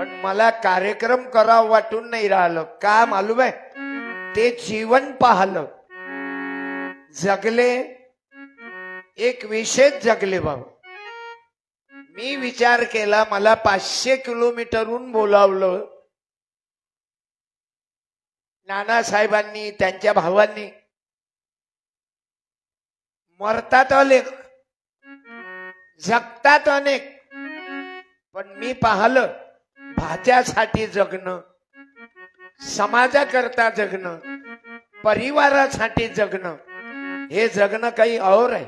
पण मला कार्यक्रम करावं वाटून नाही राहिलं. का मालूम आहे? ते जीवन पाहलं, जगले, एक विशेष जगले बाबा. मी विचार केला, मला 500 किलोमीटरहून बोलावलं नानासाहेबांनी, त्यांच्या भावांनी. मरतात अनेक, जगतात अनेक, पण मी पाहलं भाच्यासाठी जगणं, समाजाकरता जगणं, परिवारासाठी जगणं, हे जगणं काही और आहे.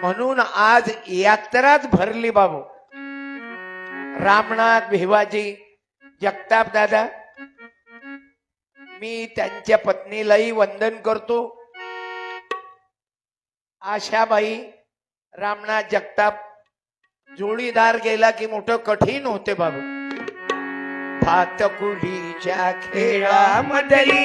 म्हणून आज यात्राच भरली बाबू. रामनाथ भिवाजी जगताप दादा, मी त्यांच्या पत्नीलाही वंदन करतो. आशाबाई रामनाथ जगताप जोडीदार गेला की मोठं कठीण होते बाबू. भातकुलीच्या खेळामधली,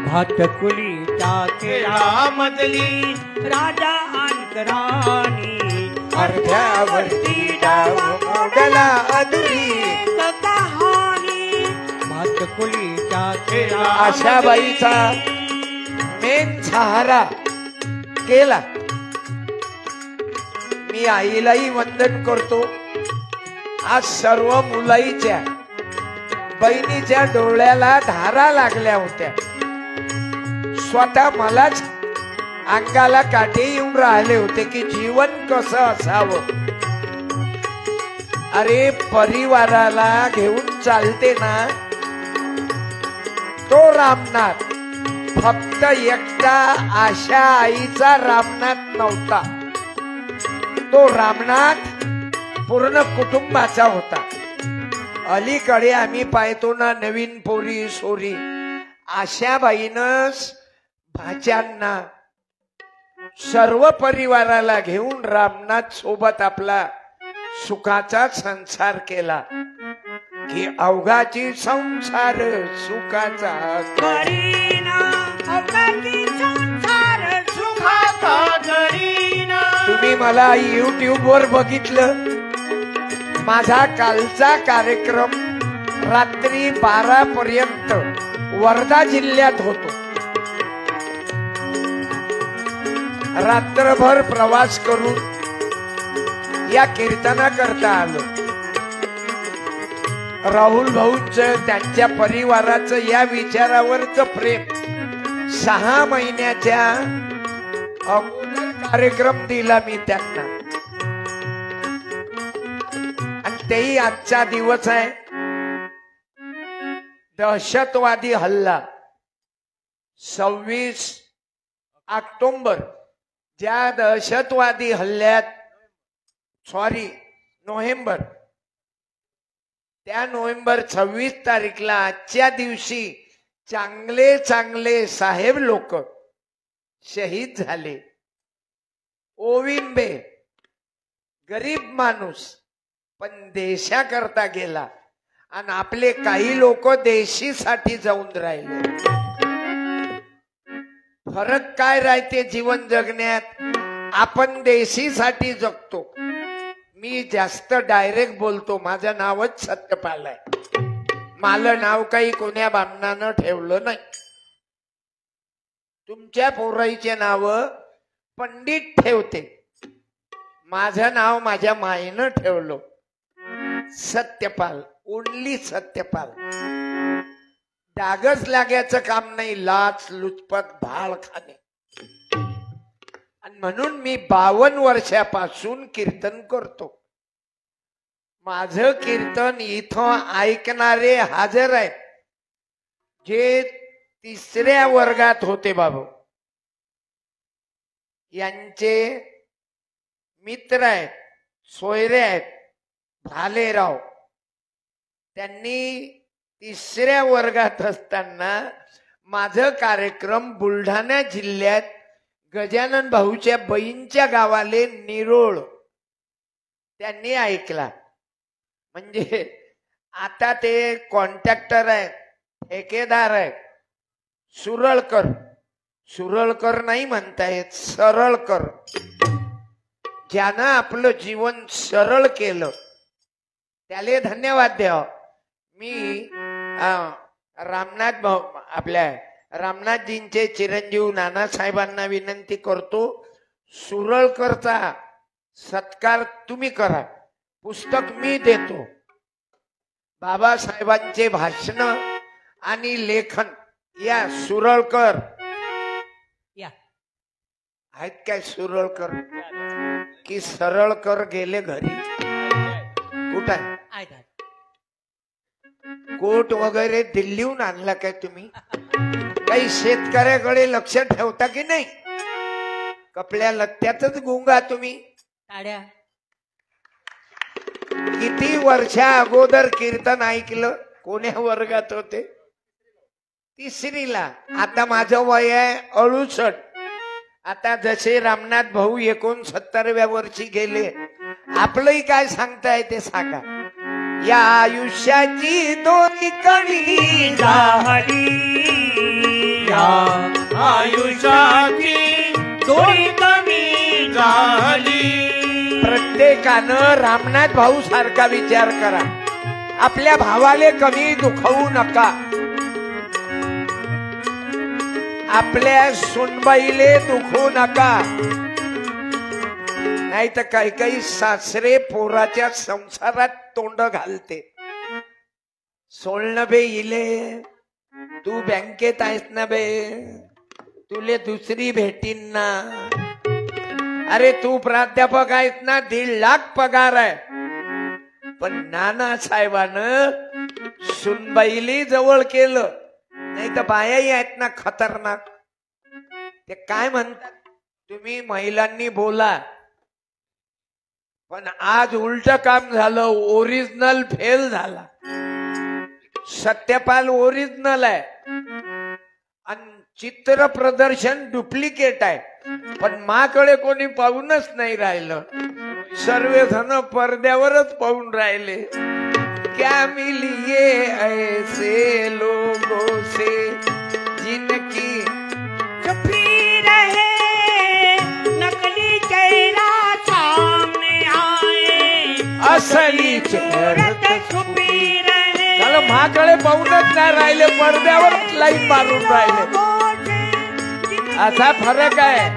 भातकुलीच्या खेळामधली राजा आणि राणी, अर्ध्यावरती डाव मोडला अधुरी कहाणी. भातकुलीच्या खेळा आशाबाईचा मेन सहारा केला. मी आईलाही वंदन करतो. आज सर्व मुलाईच्या बहिणीच्या डोळ्याला धारा लागल्या होत्या. स्वतः मलाच अंगाला काटे येऊन राहिले होते की जीवन कसं असावं. अरे परिवाराला घेऊन चालते ना तो रामनाथ. फक्त एकटा आशा आईचा रामनाथ नव्हता, तो रामनाथ पूर्ण कुटुंबाचा होता. अलीकडे आम्ही पाहतो ना नवीन पोरी सोरी, आशाबाईनच भाच्यांना सर्व परिवाराला घेऊन रामनाथ सोबत आपला सुखाचा संसार केला. की अवघाची संसार सुखाचा करीना, अवघाची संसार सुखाचा करीना. तुम्ही मला YouTube वर बघितलं. माझा कालचा कार्यक्रम रात्री 12 पर्यंत वर्धा जिल्ह्यात होतो. रात्रभर प्रवास करून या कीर्तना करता आलो. राहुल भाऊंच, त्यांच्या परिवाराचं या विचारावरच प्रेम. 6 महिन्याच्या अगोदर कार्यक्रम दिला मी त्यांना. आणि तेही आजचा दिवस आहे. दहशतवादी हल्ला 26 ऑक्टोबर, ज्या दहशतवादी हल्ल्यात नोव्हेंबर, त्या नोव्हेंबर 26 तारीखला आजच्या दिवशी चांगले चांगले साहेब लोक शहीद झाले. ओविंबे गरीब माणूस पण देशाकरता गेला. आणि आपले काही लोक देशीसाठी जाऊन राहिले. फरक काय राहते जीवन जगण्यात? आपण देशीसाठी जगतो. मी जास्त डायरेक्ट बोलतो. माझं नावच सत्यपाल आहे. मला नाव काही कोण्या बामणानं ठेवलं नाही. तुमच्या पोराईचे नाव पंडित ठेवते. माझं नाव माझ्या माईनं ठेवलं सत्यपाल, ओनली सत्यपाल. डागच लागायचं काम नाही. लाच लुचपत भाळ खाणे. आणि म्हणून मी 52 वर्षापासून कीर्तन करतो. माझं कीर्तन इथं ऐकणारे हजर आहेत, जे 3ऱ्या वर्गात होते बाबू. यांचे मित्र आहेत, सोयरे आहेत, भालेराव. त्यांनी 3ऱ्या वर्गात असताना माझं कार्यक्रम बुलढाणा जिल्ह्यात गजानन भाऊच्या बहीणच्या गावाले निरोळ त्यांनी ऐकला. म्हणजे आता ते कॉन्ट्रॅक्टर आहेत, ठेकेदार आहेत. सुरळकर नाही म्हणता येत, सरळकर. ज्यानं आपलं जीवन सरळ केलं त्याले धन्यवाद द्या. मी रामनाथ भाऊ आपल्या रामनाथजींचे चिरंजीव नानासाहेबांना विनंती करतो, सुरळकरचा सत्कार तुम्ही करा. पुस्तक मी देतो. बाबासाहेबांचे भाषण आणि लेखन या सुरळकर या आहेत काय? सुरळकर की सरळकर गेले घरी? कुठं आहे? आहेत आहेत. कोट वगैरे दिल्लीहून आणला काय तुम्ही? काही शेतकऱ्याकडे लक्ष ठेवता की नाही? कपड्या लत्त्यातच गुंगा तुम्ही. टाळ्या. किती वर्षा अगोदर कीर्तन ऐकलं? कोण्या वर्गात होते? तिसरीला. आता माझं वय आहे 68. आता जसे रामनाथ भाऊ 69व्या वर्षी गेले, आपलंही काय सांगताय ते सांगा. या आयुष्याची दोरी कमी झाली, या आयुष्याची दोरी कमी झाली. प्रत्येकानं रामनाथ भाऊ सारखा विचार करा. आपल्या भावाले कमी दुखवू नका. आपल्या सुनबाईले दुखवू नका. नाही तर काही काही सासरे पोराच्या संसारात तोंड घालते. सोडणं बे इले, तू बँकेत आहेस ना बे, तुले दुसरी भेटीन ना. अरे तू प्राध्यापक आहेस ना, 1.5 लाख पगार आहे. पण नानासाहेबानं सुनबाईली जवळ केलं. नाही तर बायाही आहेत ना खतरनाक. ते काय म्हणतात, तुम्ही महिलांनी बोला, पण आज उलट काम झालं. ओरिजिनल फेल झाला. सत्यपाल ओरिजिनल आहे आणि चित्र प्रदर्शन डुप्लिकेट आहे. पण माकडे कोणी पाहूनच नाही राहिलं. सर्वजण पडद्यावरच पाहून राहिले. क्या मिलिए ऐसे लोगों से जिनकी छुपी रहे, नकली चेहरा सामने आए, असली चेहरत छुपी रहे. झालं. माकडे पाहूनच नाही राहिले, पडद्यावर लाईन मारून राहिले. असा फरक आहे.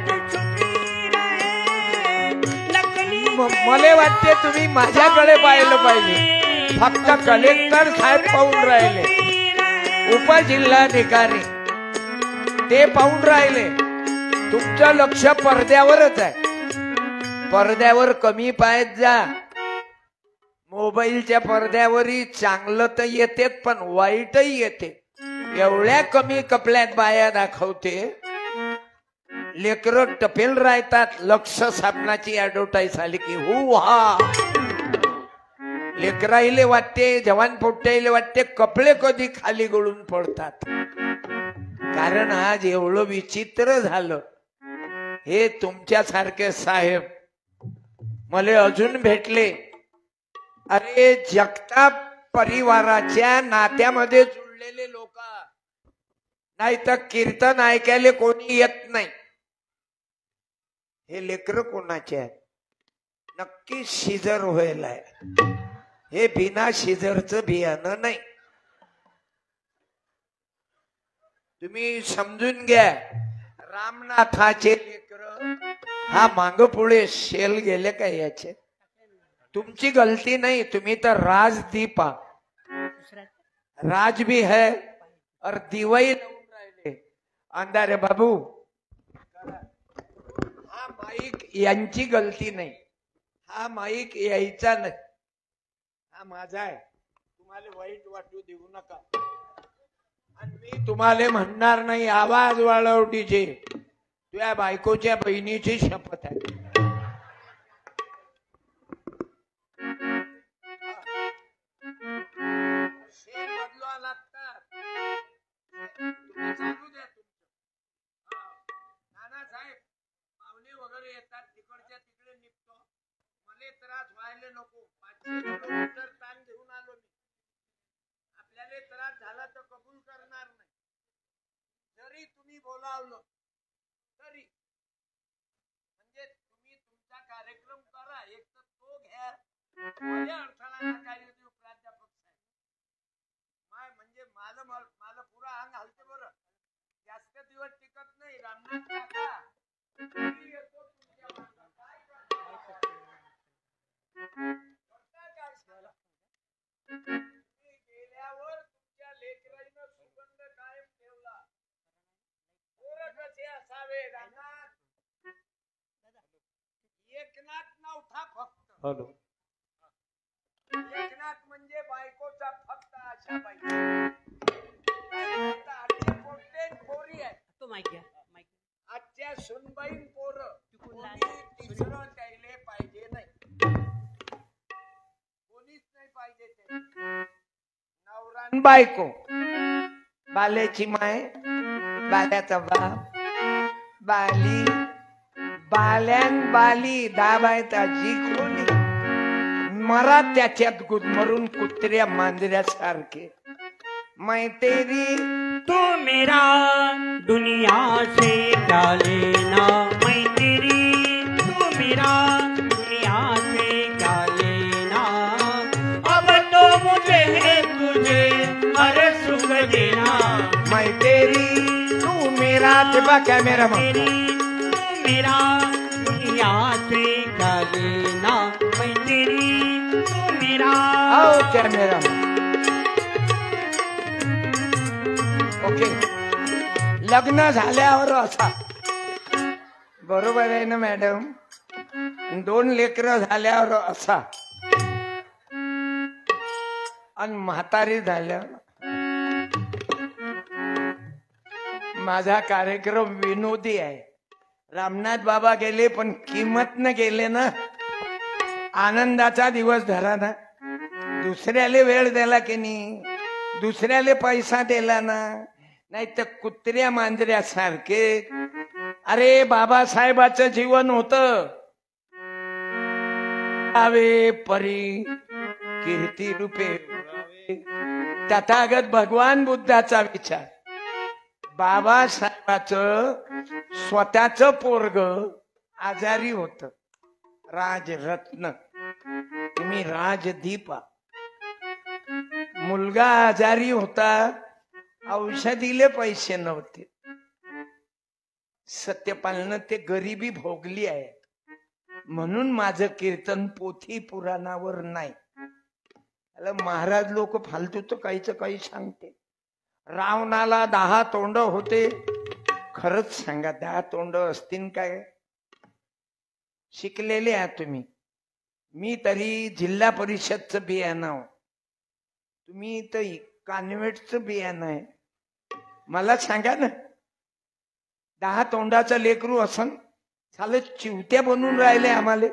मला वाटते तुम्ही माझ्याकडे पाहिलं पाहिजे. फक्त कलेक्टर साहेब पाहून राहिले, उपजिल्हाधिकारी ते पाहून राहिले. तुमचं लक्ष पडद्यावरच आहे. पडद्यावर कमी पाहत जा. मोबाईलच्या पडद्यावरही चांगलं तर येते पण वाईटही येते. एवढ्या कमी कपड्यात बाया दाखवते. लेकरं टपेल राहतात. लक्ष साबणाची ऍडव्हर्टाईज आली की हो हा. लेकराईले वाटते, जवान पोट्याईले वाटते कपडे कधी खाली गळून पडतात. कारण आज एवढं विचित्र झालं. हे तुमच्यासारखे साहेब मला अजून भेटले. अरे जगताप परिवाराच्या नात्यामध्ये जुळलेले लोक, नाही तर कीर्तन ऐकायला कोणी येत नाही. हे लेकर कोणाचे आहेत? नक्की शिजर व्हायला आहे. हे बिना शिजरचं बियाणं नाही. तुम्ही समजून घ्या. रामनाथाचे लेकर हा माग पुढे शेल गेले काय याचे? तुमची गलती नाही. तुम्ही तर राजदीप, राज भी है और दिवाई लावून राहिले. अंधारे बाबू, हा माईक यांची गलती नाही. हा माईक यायचा नाही. हा माझा आहे. तुम्हाला वाईट वाटू देऊ नका. आणि मी तुम्हाला म्हणणार नाही आवाज वाढव डीजे. तुझ्या बायकोच्या बहिणीची शपथ आहे. बदलवा लागतात. तुम्ही चालू द्या तुमचं. नानासाहेब पाहुणे वगैरे येतात, तिकडच्या तिकडे निघतो. मला त्रास व्हायला नको. 500 किलोमीटर ताण घेऊन आलो मी. आपल्याला त्रास झाला तर कबूल करणार नाही. जरी तुम्ही बोलावलं तरी म्हणजे तुम्ही तुमचा कार्यक्रम करा. एक तर तो घ्या. मला अडथळा नका येऊ देऊ. दिवस टिकत नाही रामनाथ काका. मी येतो तुमच्या मागं. काय करता? करता काय साला? मी गेल्यावर तुमच्या लेकराईनं सुगंध कायम ठेवला. पोरं कसे असावे रामनाथ? एकनाथ नव्हता फक्त. हॅलो. एकनाथ म्हणजे बायकोचा फक्त आशा बाई. पोरी आहे तो माईक घ्या, माईक. आजच्या सुनबाईन पोरं तिकडून लाल. कोणी तिसरं त्याले पाहिजे नाही. कोणीच नाही पाहिजे ते. नवरा आणि बायको, बाल्याची माय, बाल्याचा बाप, बाली, बाल्यान बाली दाबायता जी खोली मरा त्याच्यात गुदमरून कुत्र्या मांजऱ्यासारखे. मैं तेरी तू मेरा दुनिया से क्या लेना, मैं तेरी तू मेरा दुनिया से क्या लेना, अब तो मुझे है तुझे हर सुख देना, मैं तेरी तू मेरा. ते बा कॅमेरा मग तेरी तू मेरा दुनिया से क्या लेना, मैं तेरी तू मेरा. आओ कॅमेरा. ओके. लग्न झाल्यावर असा बरोबर आहे ना मॅडम. 2 लेकरं झाल्यावर असा आणि म्हातारी झाल्यावर. माझा कार्यक्रम विनोदी आहे. रामनाथ बाबा गेले पण किंमत न गेले ना. आनंदाचा दिवस धरा ना. दुसऱ्याले वेळ दिला की नाही, दुसऱ्याले पैसा दिला ना, नाही तर कुत्र्या मांजऱ्यासारखे. अरे बाबासाहेबाचं जीवन होत. आवे परी कीर्ती रूपे तथागत भगवान बुद्धाचा विचार. बाबासाहेबाचं स्वतःच पोरग आजारी होत. राजरत्न, तुम्ही राजदीपा. मुलगा आजारी होता, औषधीले पैसे नव्हते. सत्यपालनं ते गरिबी भोगली आहे. म्हणून माझं कीर्तन पोथी पुराणावर नाही. महाराज लोक फालतू तर काहीच काही सांगते. रावणाला 10 तोंड होते. खरंच सांगा 10 तोंड असतील काय? शिकलेले आहात तुम्ही. मी तरी जिल्हा परिषदचं बियाणं, तुम्ही तर कॉन्व्हेंटचं बियाणं आहे. मला सांगा ना, 10 तोंडाचं लेकरू असन चालत चिवत्या बनून राहिले आम्हाला.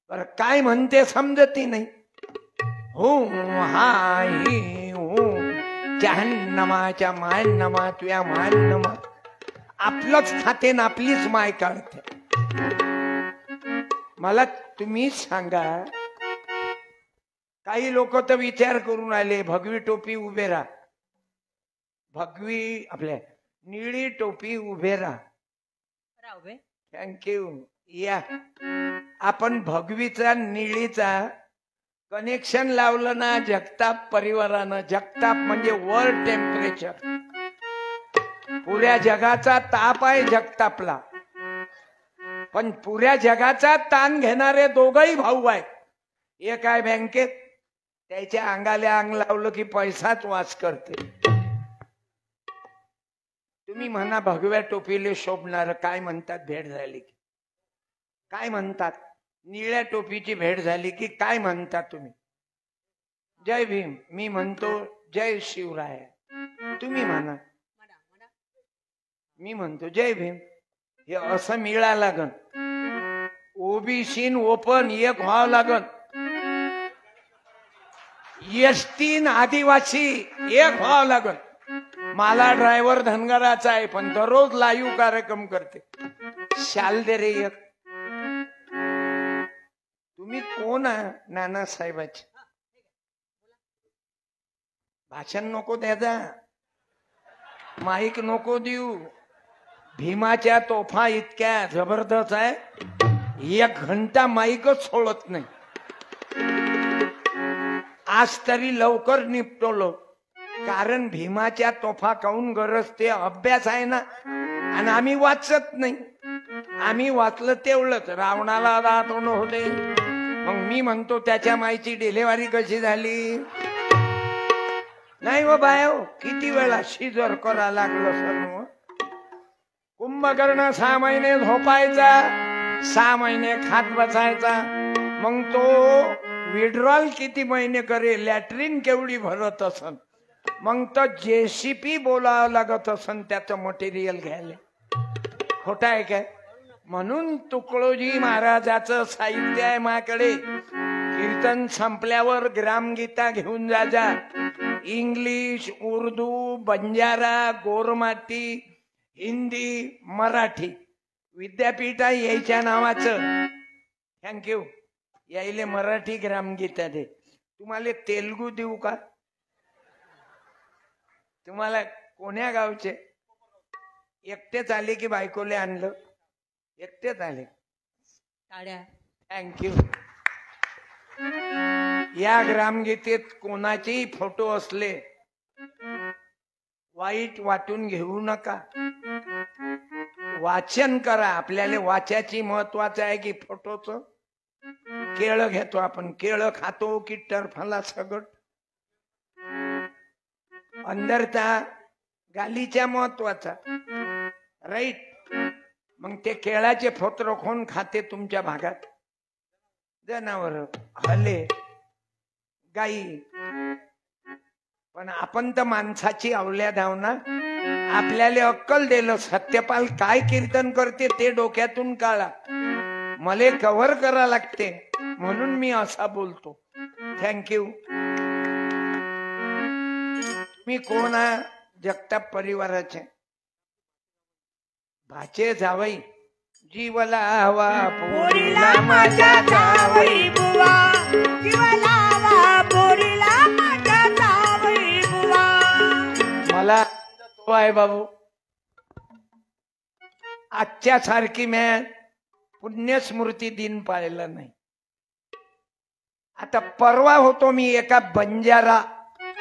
बर काय म्हणते समजती नाही. हो हा ही हो जहन्नमाच्या मायन्नमा तुया मायन्नमा. आपलंच खाते ना आपलीच माय काढते. मला तुम्ही सांगा, काही लोक तर विचार करून आले भगवी टोपी उभे राहा, भगवी आपल्या निळी टोपी उभे राहा. थँक्यू. या आपण भगवीचा निळीचा कनेक्शन लावलं ना जगताप परिवारानं. जगताप म्हणजे वर्ल्ड टेम्परेचर. पुऱ्या जगाचा ताप आहे जगतापला. पण पुऱ्या जगाचा ताण घेणारे दोघही भाऊ आहेत. एक आहे बँकेत, त्याच्या अंगाला अंग लावलं की पैसाच वास करते. तुम्ही म्हणा भगव्या टोपीले शोभणार काय म्हणतात भेट झाली की काय म्हणतात? निळ्या टोपीची भेट झाली की काय म्हणतात तुम्ही? जय भीम. मी म्हणतो जय शिवराय. तुम्ही म्हणा. मी म्हणतो जय भीम. हे असं मिळा लागन. ओबीसी ओपन एक व्हावं लागन. एसटी आदिवासी एक व्हावं लागन. मला ड्रायव्हर धनगराचा आहे पण दररोज लाईव्ह कार्यक्रम करते. शाल दे रे एक. तुम्ही कोण आहे? नानासाहेबाचे भाषण नको द्यायचा, माईक नको देऊ. भीमाच्या तोफा इतक्या जबरदस्त आहे, 1 घंटा माईकच सोडत नाही. आज तरी लवकर निपटवलं. कारण भीमाच्या तोफा काऊन गरज ते अभ्यास आहे ना. आणि आम्ही वाचत नाही. आम्ही वाचलं तेवढंच. रावणाला दातोंड होते. मग मी म्हणतो त्याच्या माईची डिलेव्हरी कशी झाली. नाही हो बाय, किती वेळा शिजर करा लागलं सर्व. कुंभकर्ण 6 महिने झोपायचा, 6 महिने खात बसायचा. मग तो विड्रॉल किती महिने करे, लॅट्रिन केवढी भरत असन. मग तो JCP बोलावं लागत असन त्याचं मटेरियल घ्यायला. खोटा आहे काय. म्हणून तुकडोजी महाराजाचं साहित्य आहे माझ्याकडे. कीर्तन संपल्यावर ग्रामगीता घेऊन जा. इंग्लिश, उर्दू, बंजारा, गोरमाटी, हिंदी, मराठी विद्यापीठ यायच्या नावाचं. थँक्यू. यायले मराठी ग्रामगीता दे. तुम्हाला तेलगू देऊ का. तुम्हाला कोण्या गावचे. एकटेच आले की बायकोले आणलं. एकटेच आले. टाळ्या. थँक्यू. या ग्रामगीतेत कोणाचेही फोटो असले वाईट वाटून घेऊ नका. वाचन करा. आपल्याला वाचायची महत्वाचं आहे की फोटोच. केळं घेतो आपण, केळं खातो की टरफला सगट. अंदरचा गालीच्या महत्वाचा. राईट. मग ते केळाचे फोत्र कोण खाते तुमच्या भागात. जनावर, हले, गाई. पण आपण तर माणसाची अवल्याद आहो ना. आपल्याला अक्कल दिलं. सत्यपाल काय कीर्तन करते ते डोक्यातून काढा. मले कव्हर करा लागते म्हणून मी असा बोलतो. थँक्यू. मी कोण आहे. जगताप परिवाराचे भाचे जावई. जीवला हवा पोरीला माझ्या जावई बुवा. जीवला हवा पोरीला माझ्या जावई बुवा. मला तो आहे बाबू. आजच्या सारखी मी पुण्यस्मृती दिन पाळला नाही. आता परवा होतो मी एका बंजारा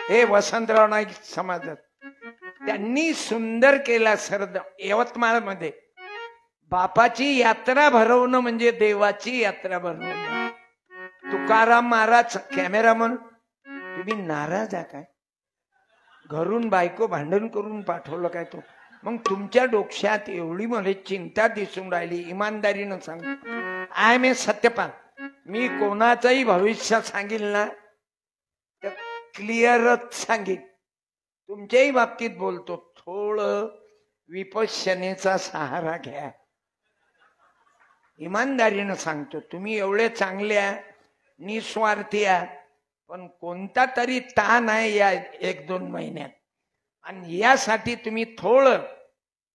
हे वसंतराव नाईक समाजात. त्यांनी सुंदर केला सरद यवतमाळ मध्ये. बापाची यात्रा भरवणं म्हणजे देवाची यात्रा भरवणं. तुकाराम महाराज कॅमेरामन तुम्ही नाराज आहे काय. घरून बायको भांडण करून पाठवलं काय तो. मग तुमच्या डोक्यात एवढी मला चिंता दिसून राहिली. इमानदारीनं सांग. I am a Satyapal. मी कोणाचंही भविष्य सांगेल ना तर क्लिअरच सांगेन. तुमच्याही बाबतीत बोलतो. थोडं विपश्यनेचा सहारा घ्या. इमानदारीनं सांगतो. तुम्ही एवढे चांगले आहे, निस्वार्थी आहे. पण कोणता तरी ताण आहे या 1-2 महिन्यात. आणि यासाठी तुम्ही थोडं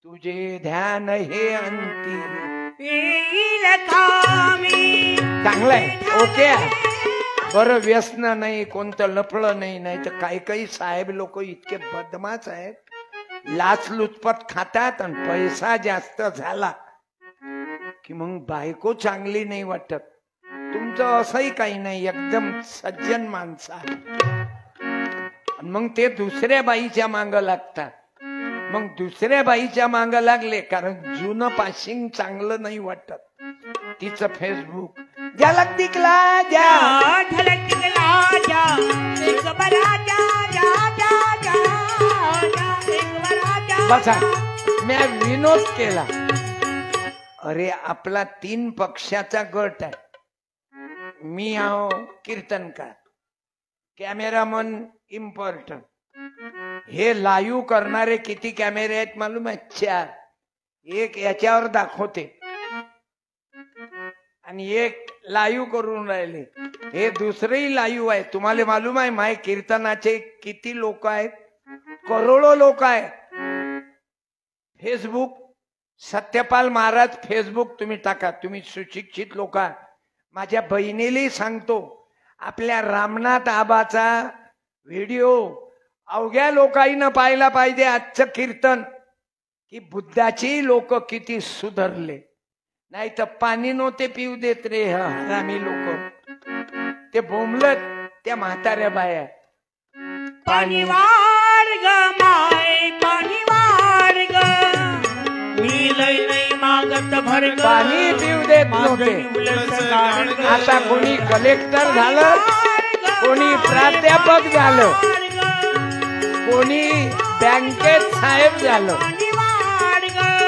तुझे ध्यान हे अंती चांगलंय. ओके. बरं व्यसन नाही, कोणतं लफडं नाही. नाही तर काही साहेब लोक इतके बदमाश आहेत. लाचलुचपत खातात आणि पैसा जास्त झाला की मग बायको चांगली नाही वाटत. तुमचं असंही काही नाही. एकदम सज्जन माणसं आहे. मग ते दुसऱ्या बाईच्या मांग लागतात. मग दुसऱ्या बाईच्या मांग लागले कारण जुनं पाशिंग चांगलं नाही वाटत. तिचं फेसबुक झलक दिखला जा, झलक दिखला जा, एक बरा जा जा जा जा, एक बरा जा. बसा. मी विनोद केला. अरे आपला 3 पक्षाचा गट आहे. मी आहो कीर्तनकार, कॅमेरामन इम्पॉर्टंट. हे लाईव्ह करणारे किती कॅमेरे आहेत मालूम आहे. 4. एक याच्यावर दाखवते आणि एक लाईव्ह करून राहिले. हे दुसरेही लाईव्ह आहे. तुम्हाला मालूम आहे माय कीर्तनाचे किती लोक आहेत. करोडो लोक आहेत. फेसबुक सत्यपाल महाराज फेसबुक तुम्ही टाका. तुम्ही सुशिक्षित लोक. माझ्या बहिणीलाही सांगतो आपल्या रामनाथ आबाचा व्हिडिओ अवघ्या लोकांना पाहायला पाहिजे. आजचं कीर्तन की बुद्धाची लोक किती सुधारले. नाही तर पाणी नव्हते पिऊ देत रे हरामी लोक. ते बोंबलत त्या म्हाताऱ्या बाया. पाणी मार्ग माय पाणी वार्ग मी लय नाही मागत भरग पाणी पिऊ देत नव्हते. आता कोणी कलेक्टर झालं, कोणी प्राध्यापक झालं, कोणी बँकेत साहेब झालं.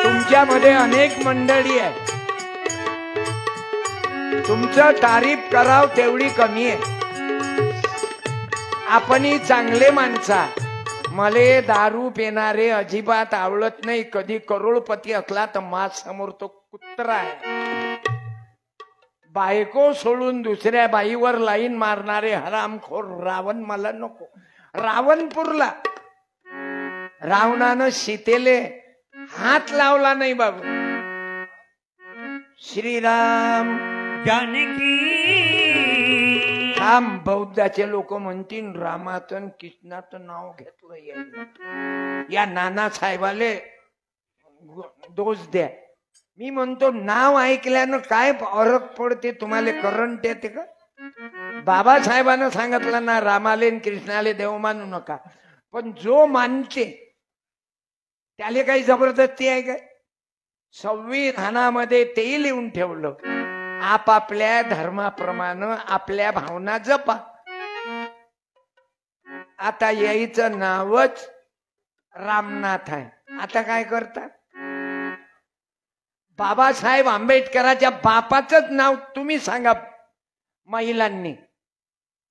तुमच्यामध्ये अनेक मंडळी आहे. तुमचं तारीफ करावं तेवढी कमी आहे. आपणही चांगले माणसा. मले दारू पिणारे अजिबात आवडत नाही. कधी करोडपती असला तर माझ समोर तो कुत्रा आहे. बायको सोडून दुसऱ्या बाईवर लाईन मारणारे हरामखोर रावण मला नको. रावणपूरला रावणानं सीतेले हात लावला नाही बाबू. श्रीराम जानकी थांब. बौद्धाचे लोक म्हणतील रामाचं कृष्णाचं नाव घेतलं यायला. या नाना साहेबाले दोष द्या. मी म्हणतो नाव ऐकल्यानं काय फरक पडते तुम्हाला करंट येते का? बाबासाहेबांना सांगितलं ना रामाले कृष्णाले देव मानू नका. पण जो मानते त्याले काही जबरदस्ती आहे काय? संविधानामध्ये तेही लिहून ठेवलं आपापल्या धर्माप्रमाणे आपल्या भावना जपा. आता यायचं नावच रामनाथ आहे. आता काय करता? बाबासाहेब आंबेडकरांच्या बापाचंच नाव तुम्ही सांगा. महिलांनी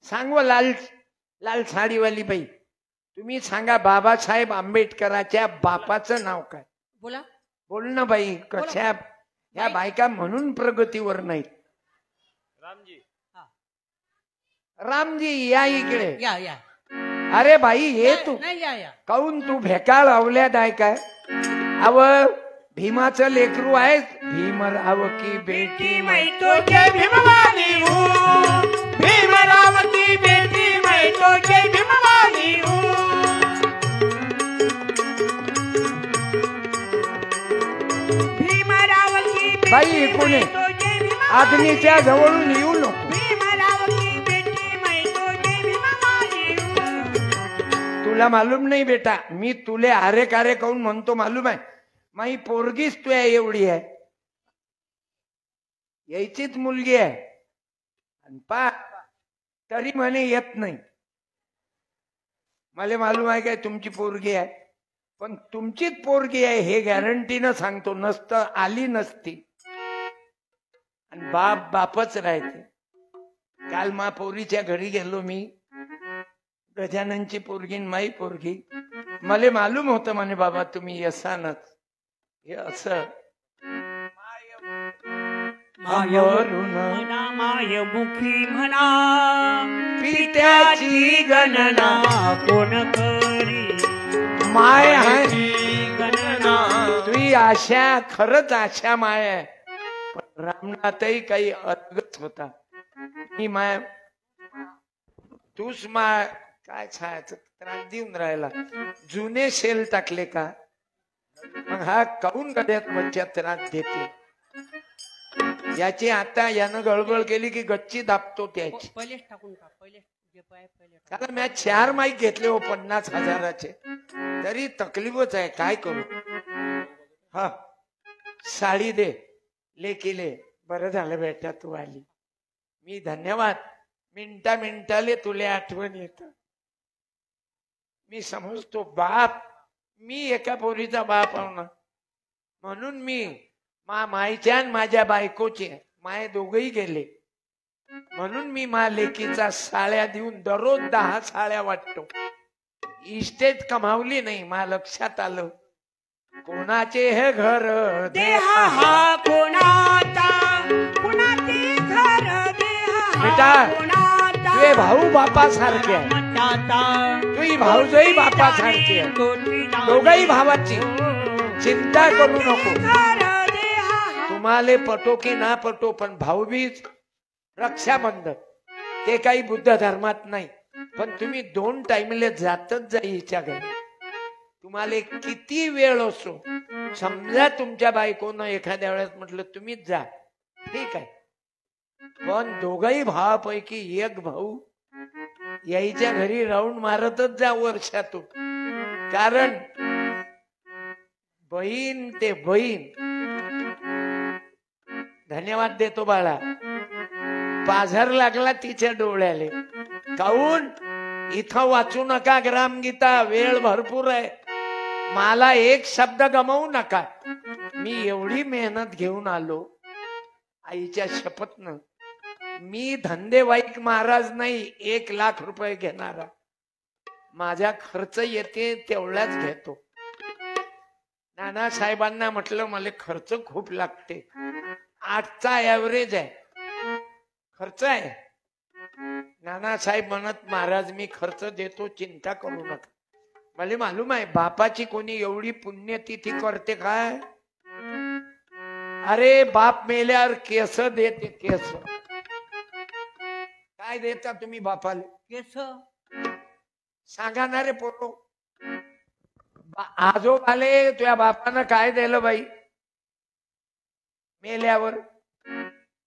सांगव. लाल साडीवाली बाई तुम्ही सांगा बाबासाहेब आंबेडकरांच्या बापाचं नाव काय? बोला. बोल ना बाई. कशा या बायका म्हणून प्रगतीवर नाहीत. रामजी या इकडे. या या. अरे बाई ये तू. नाही या या. काऊन तू भेकाळ अवल्यात आहे काय? अव भीमाचं लेकरू आहे. भीमराव की बेटी मैं तुझे भीमवाली हूँ, भीमराव की बेटी मैं तुझे भीमवाली हूँ. भीमराव की बेटी बाई कोणी मैं तुझे भीमवाली अग्नीच्या जवळून येऊ नको. भीमराव की बेटी मैं तुझे भीमवाली हूँ. तुला मालूम नाही बेटा मी तुले आरे कारे काऊन म्हणतो मालूम आहे? माई पोरगीच तू आहे एवढी आहे. यायचीच मुलगी आहे. आणि पा तरी म्हणे येत नाही. मला मालूम आहे काय तुमची पोरगी आहे. पण तुमचीच पोरगी आहे हे गॅरंटीनं सांगतो. नसतं आली नसती. आणि बाप बापच राहते. काल मा पोरीच्या घरी गेलो मी. गजाननची पोरगी माई पोरगी. मला मालूम होतं म्हणे बाबा तुम्ही यसानच. हे असं म्हणा मायमुखी म्हणा पित्याची गणना कोण करी. माय आहे गणना तुझी आशा खरंच आशा माय आहे. पण रामनाथही काही अद्भुत होता. मी माय तूच माय काय छायाचं त्रास देऊन राहिला. जुने सेल टाकले का? मग हा काऊन गड्यात मच्छा त्रास देते? याची आता यानं गळबळ केली की गच्ची दाबतो त्याची. पहिलेच टाकून टाक. पहिले त्याला मी 4 माईक घेतले हो 50,000चे. तरी तकलीफच आहे काय करू. हा साडी दे लेकीले. बरं झालं बेटा तू आली. मी धन्यवाद. मिनिटाले तुले आठवण येत. मी समजतो बाप. मी एका पोरीचा बाप आहो ना. म्हणून मी मायच्या आणि माझ्या बायकोचे माय दोघही गेले. म्हणून मी मा लेकीचा साड्या देऊन दररोज 10 साड्या वाटतो. इस्टेट कमावली नाही. मा लक्षात आलं कोणाचे हे घर देह हा कोणाचा कोणाचे घर. देह बेटा तुझे भाऊ बापासारखे आहे. तुझी भाऊजही बापासारखी आहे. दोघही भावाची चिंता करू नको. तुम्हाला पटो की ना पटो पण भाऊबीज रक्षाबंधन ते काही बुद्ध धर्मात नाही. पण तुम्ही 2 टाइमले जातच जा हिच्या घरी. तुम्हाला किती वेळ असो. समजा तुमच्या बायकोनं एखाद्या वेळेस म्हटलं तुम्हीच जा ठीक आहे. पण दोघही भावापैकी एक भाऊ यायच्या घरी राऊंड मारतच जा वर्षातून. कारण बहीण ते बहीण. धन्यवाद देतो बाळा. बाजार लागला तिच्या डोळ्याले. काऊन इथं वाचू नका ग्रामगीता, वेळ भरपूर आहे. मला एक शब्द गमावू नका. मी एवढी मेहनत घेऊन आलो आईच्या शपथनं. मी धंदेवाईक महाराज नाही, 1,00,000 रुपये घेणारा. माझा खर्च येते तेवढाच घेतो. नानासाहेबांना म्हटलं मला खर्च खूप लागते. 8चा ऍव्हरेज आहे खर्च आहे. नानासाहेब म्हणत महाराज मी खर्च देतो, चिंता करू नका. मला मालूम आहे बापाची कोणी एवढी पुण्यतिथी करते काय. अरे बाप मेल्यावर केस देते. केस काय देता तुम्ही बापाला? केस. सांगा ना रे पोरो. आजोबाले तुझ्या बापानं काय दिलं बाई मेल्यावर?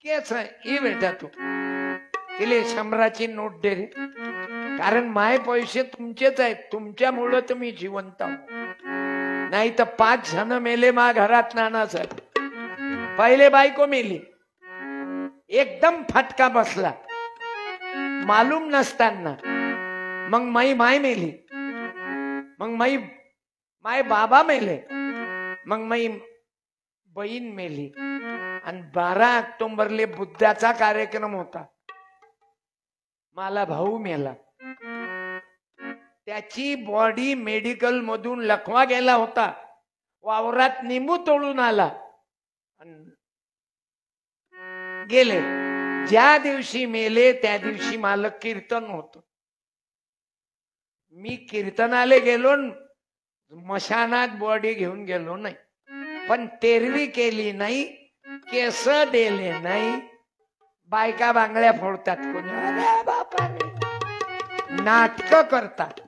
केस. ही बेटा तू तिले 100ची नोट दे रे. कारण माय पैसे तुमचेच आहेत. तुमच्यामुळं तर मी जिवंत आहो. नाही तर 5 जण मेले मा घरात नानासाहेब. पहिले बायको मेली, एकदम फटका बसला मालूम नसताना. मग माई मेली, मग माय बाबा मेले, मग माई बहीण मेली. आणि 12 ऑक्टोबरले बुद्धाचा कार्यक्रम होता. मला भाऊ मेला. त्याची बॉडी मेडिकल मधून लखवा गेला होता. वावरात निंबू तोडून आला गेले. ज्या दिवशी मेले त्या दिवशी मला कीर्तन होत. मी कीर्तनाले गेलो, मशानात बॉडी घेऊन गेलो नाही. पण तेरवी केली नाही, केस दिले नाही. बायका बांगड्या फोडतात कोणी. अरे बापा रे, नाटक करतात.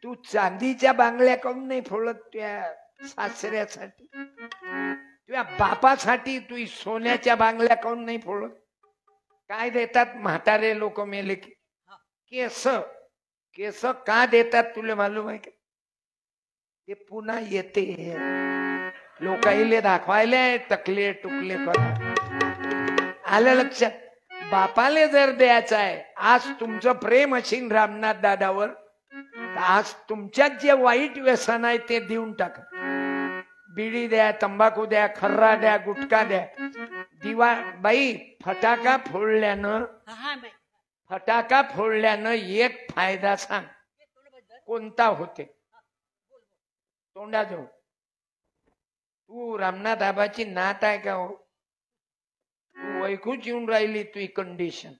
तू चांदीच्या बांगड्या काऊन नाही फोडत तुझ्या सासऱ्यासाठी? तुझ्या बापासाठी तू सोन्याच्या बांगड्या काऊन नाही फोडत? काय देतात म्हातारे लोक मेले की? केस. केस का देतात तुला मालूम आहे का? ते पुन्हा येते लोकाईले दाखवायला, टकले टुकले करा. आलं लक्षात? बापाले जर द्यायचं आहे, आज तुमचं प्रेम असेल रामनाथ दादावर, आज तुमच्यात जे वाईट व्यसन आहे ते देऊन टाका. बिडी द्या, तंबाखू द्या, खर्रा द्या, गुटखा द्या. दिवा बाई फटाका फोडल्यानं एक फायदा सांग कोणता होते? तोंडाजवळ. तू रामनाथ आबाची नात आहे का हो? तू ऐकूच येऊन राहिली तुझी कंडिशन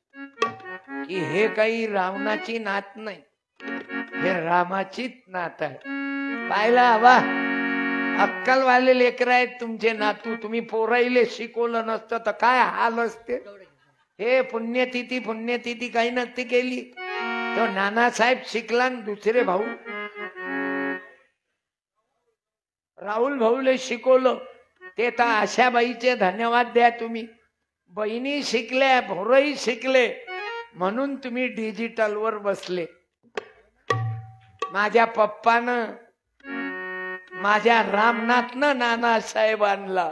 की हे काही रावणाची नात नाही, हे रामाचीच नात आहे. पाहिला हवा अक्कलवाले लेकर आहेत तुमचे नातू. तुम्ही पोराईले शिकवलं नसतं तर काय हाल असते. हे पुण्यतिथी काही नसती केली. तो नानासाहेब शिकला, दुसरे भाऊ राहुल भाऊले शिकवलं. ते तर आशाबाईचे धन्यवाद द्या तुम्ही. बहिणी शिकल्या, भोरही शिकले, म्हणून तुम्ही डिजिटलवर बसले. माझ्या पप्पानं, माझ्या रामनाथनं नानासाहेब आणला,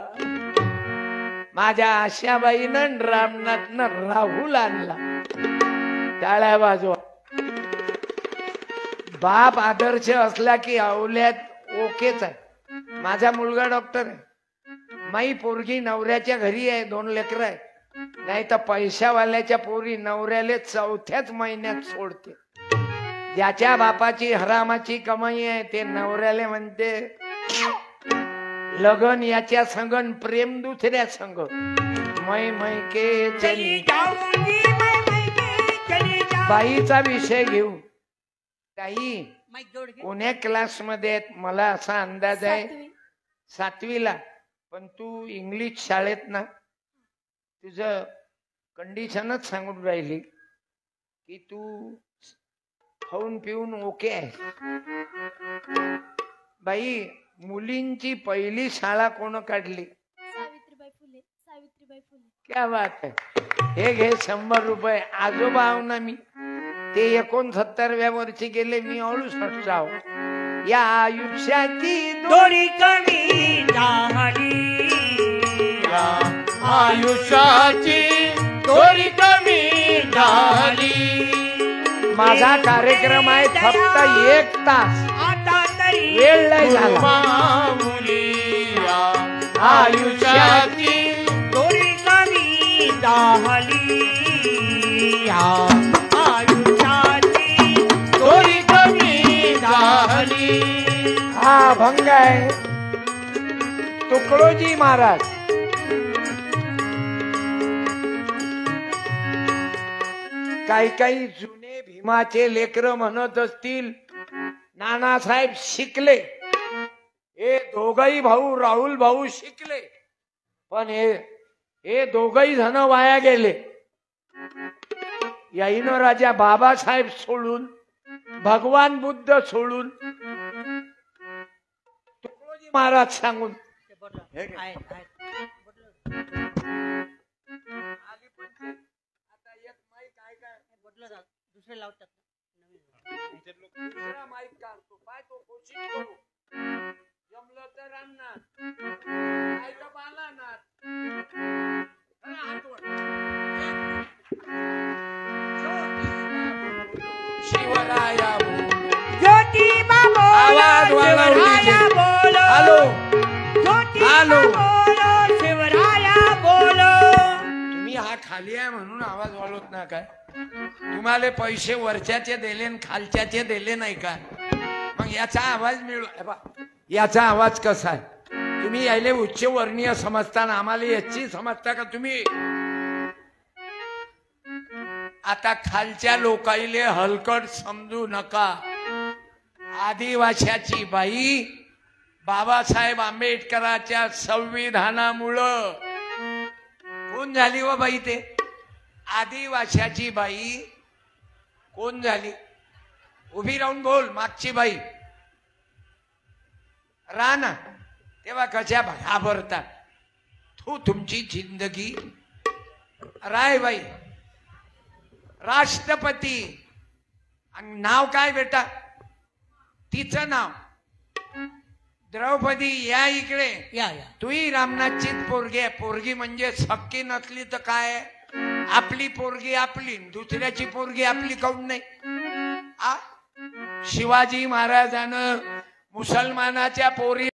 माझ्या आशाबाईनं रामनाथनं राहुल आणला. टाळ्या वाजवा. बाप आदर्श असला की अवल्यात ओकेच आहे. माझा मुलगा डॉक्टर आहे, माई पोरगी नवऱ्याच्या घरी आहे, 2 लेकरं आहे. नाही तर पैशावाल्याच्या पोरी नवऱ्याले 4थ्याच महिन्यात सोडते. ज्याच्या बापाची हरामाची कमाई आहे ते नवऱ्याले म्हणते लगन याच्या संगन, प्रेम दुसऱ्या संग. मै के चली बाईचा विषय घेऊ. ताई कोण्या क्लास मध्ये आहेत? मला असा अंदाज आहे 7वीला. पण तू इंग्लिश शाळेत ना, तुझं कंडिशनच सांगून राहिली की तू खाऊन पिऊन ओके आहे. बाई मुलींची पहिली शाळा कोण काढली? सावित्रीबाई फुले. क्या बात आहे. हे घे 100 रुपये. आजोबा आहो ना मी. ते 69व्या वर्षी गेले, मी 68 आहो. या आयुष्याची दोरी कमी झाली या आयुष्याची दोरी कमी झाली. माझा कार्यक्रम आहे फक्त 1 तास, आता तरी वेळ नाही झाला. मामुली या आयुष्याची दोरी कमी झाली या आयुष्याची दोरी कमी झाली. हा भंग आहे. तुकडोजी महाराज काही जुने भीमाचे लेकर म्हणत असतील, नानासाहेब शिकले, हे दोघही भाऊ राहुल भाऊ शिकले, पण हे दोघही जण वाया गेले. याईनो राजा बाबासाहेब सोडून, भगवान बुद्ध सोडून, तुकडोजी महाराज सांगून दुसरे लावतात माईक काढतो पाय तो कोशिश करू जमलं तर आणणार नाही तर बालानार. शिवराया ज्योतिबा आवाज वाला शिवराया बोलो. Hello Jyotiba hello. बोलो शिवराया बोलो. तुम्ही हा खाली आहे म्हणून आवाज वाढवत ना काय? तुम्हाला पैसे वरच्याचे दिले आणि खालच्याचे दिले नाही का? मग याचा आवाज मिळू. याचा आवाज कसा आहे? तुम्ही यायले उच्च वर्णीय समजताना आम्हाला याची समजता का तुम्ही? आता खालच्या लोकाईले हलकट समजू नका. आदिवाशाची बाई बाबासाहेब आंबेडकरांच्या संविधानामुळं कोण झाली व बाई? ते आदिवाशाची बाई कोण झाली? उभी राहून बोल. मागची बाई राना तेव्हा कशा घाबरतात? तुमची जिंदगी राय बाई राष्ट्रपती. आणि नाव काय बेटा तिचं? नाव द्रौपदी. या इकडे या तूही रामनाथचीच पोरगी आहे. पोरगी म्हणजे सक्की नसली तर काय? आपली पोरगी आपली, दुसऱ्याची पोरगी आपली काऊन नाही? शिवाजी महाराजानं मुसलमानाच्या पोरी